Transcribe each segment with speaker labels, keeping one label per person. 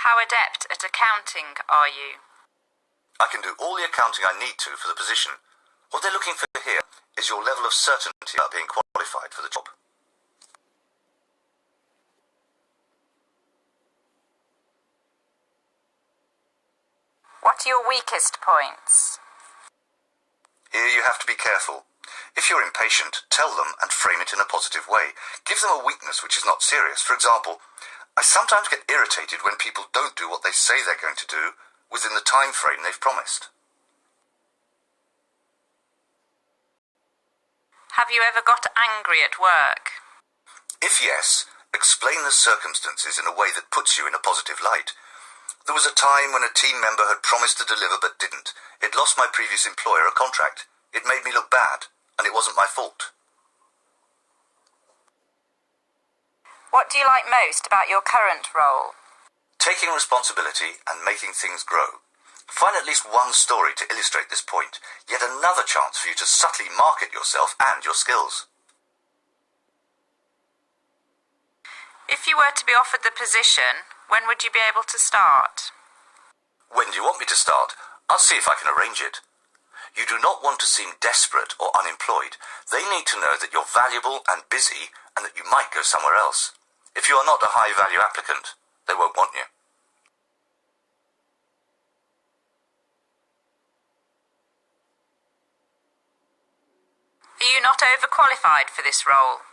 Speaker 1: How adept at accounting are you?
Speaker 2: I can do all the accounting I need to for the position. What they're looking for here is your level of certainty about being qualified for the job.
Speaker 1: What are your weakest points?
Speaker 2: Here you have to be careful. If you're impatient, tell them and frame it in a positive way. Give them a weakness which is not serious. For example, I sometimes get irritated when people don't do what they say they're going to do within the time frame they've promised.
Speaker 1: Have you ever got angry at work?
Speaker 2: If yes, explain the circumstances in a way that puts you in a positive light. There was a time when a team member had promised to deliver but didn't. It lost my previous employer a contract. It made me look bad, and it wasn't my fault.
Speaker 1: What do you like most about your current role?
Speaker 2: Taking responsibility and making things grow. Find at least one story to illustrate this point, yet another chance for you to subtly market yourself and your skills.
Speaker 1: If you were to be offered the position, when would you be able to start?
Speaker 2: When do you want me to start? I'll see if I can arrange it. You do not want to seem desperate or unemployed. They need to know that you're valuable and busy and that you might go somewhere else. If you are not a high-value applicant, they won't want you.
Speaker 1: Are you not overqualified for this role?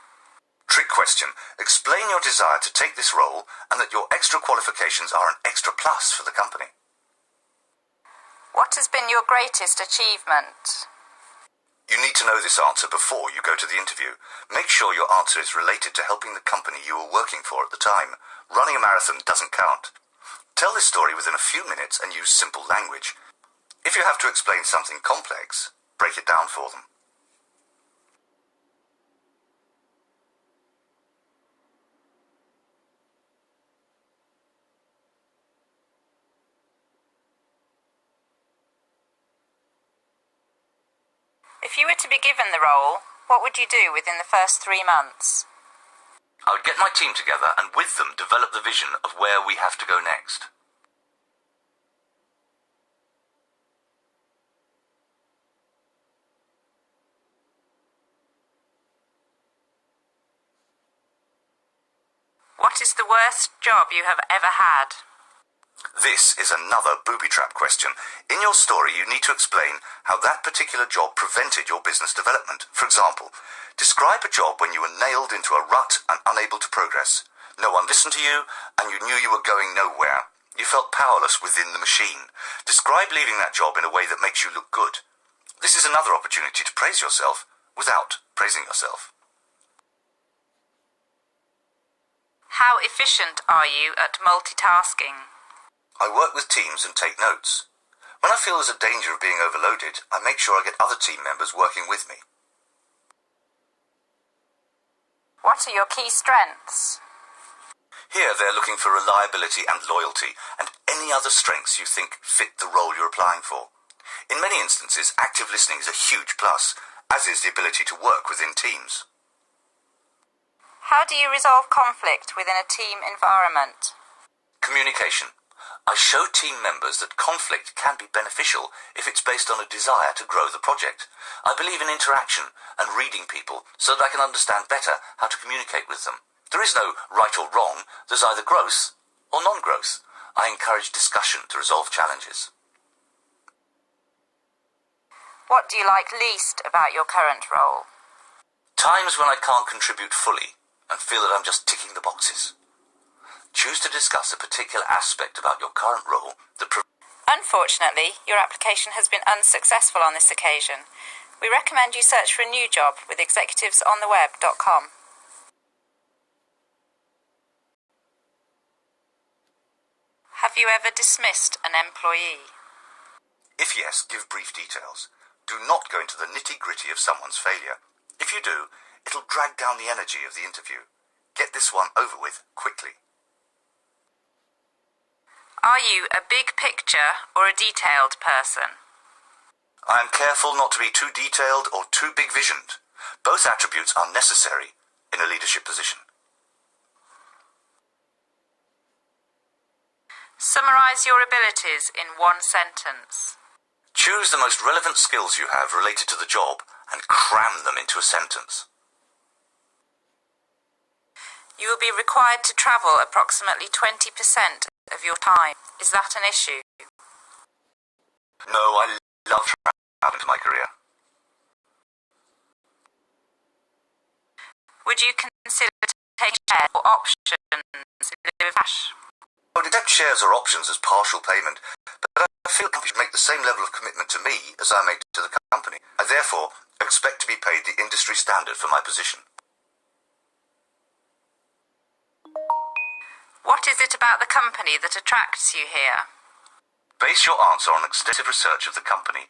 Speaker 2: Trick question. Explain your desire to take this role and that your extra qualifications are an extra plus for the company.
Speaker 1: What has been your greatest achievement?
Speaker 2: You need to know this answer before you go to the interview. Make sure your answer is related to helping the company you were working for at the time. Running a marathon doesn't count. Tell this story within a few minutes and use simple language. If you have to explain something complex, break it down for them.
Speaker 1: If you were to be given the role, what would you do within the first 3 months?
Speaker 2: I would get my team together and with them develop the vision of where we have to go next.
Speaker 1: What is the worst job you have ever had?
Speaker 2: This is another booby trap question. In your story, you need to explain how that particular job prevented your business development. For example, describe a job when you were nailed into a rut and unable to progress. No one listened to you, and you knew you were going nowhere. You felt powerless within the machine. Describe leaving that job in a way that makes you look good. This is another opportunity to praise yourself without praising yourself.
Speaker 1: How efficient are you at multitasking?
Speaker 2: I work with teams and take notes. When I feel there's a danger of being overloaded, I make sure I get other team members working with me.
Speaker 1: What are your key strengths?
Speaker 2: Here they're looking for reliability and loyalty, and any other strengths you think fit the role you're applying for. In many instances, active listening is a huge plus, as is the ability to work within teams.
Speaker 1: How do you resolve conflict within a team environment?
Speaker 2: Communication. I show team members that conflict can be beneficial if it's based on a desire to grow the project. I believe in interaction and reading people so that I can understand better how to communicate with them. There is no right or wrong, there's either growth or non-growth. I encourage discussion to resolve challenges.
Speaker 1: What do you like least about your current role?
Speaker 2: Times when I can't contribute fully and feel that I'm just ticking the boxes. Choose to discuss a particular aspect about your current role that
Speaker 1: Unfortunately, your application has been unsuccessful on this occasion. We recommend you search for a new job with executivesontheweb.com. Have you ever dismissed an employee?
Speaker 2: If yes, give brief details. Do not go into the nitty-gritty of someone's failure. If you do, it'll drag down the energy of the interview. Get this one over with quickly.
Speaker 1: Are you a big picture or a detailed person?
Speaker 2: I am careful not to be too detailed or too big-visioned. Both attributes are necessary in a leadership position.
Speaker 1: Summarize your abilities in one sentence.
Speaker 2: Choose the most relevant skills you have related to the job and cram them into a sentence.
Speaker 1: You will be required to travel approximately 20% of your time. Is that an issue?
Speaker 2: No, I love traveling to my career.
Speaker 1: Would you consider taking shares or options in lieu of cash?
Speaker 2: I would accept shares or options as partial payment, but I feel the company should make the same level of commitment to me as I make to the company. I therefore expect to be paid the industry standard for my position.
Speaker 1: What is it about the company that attracts you here?
Speaker 2: Base your answer on extensive research of the company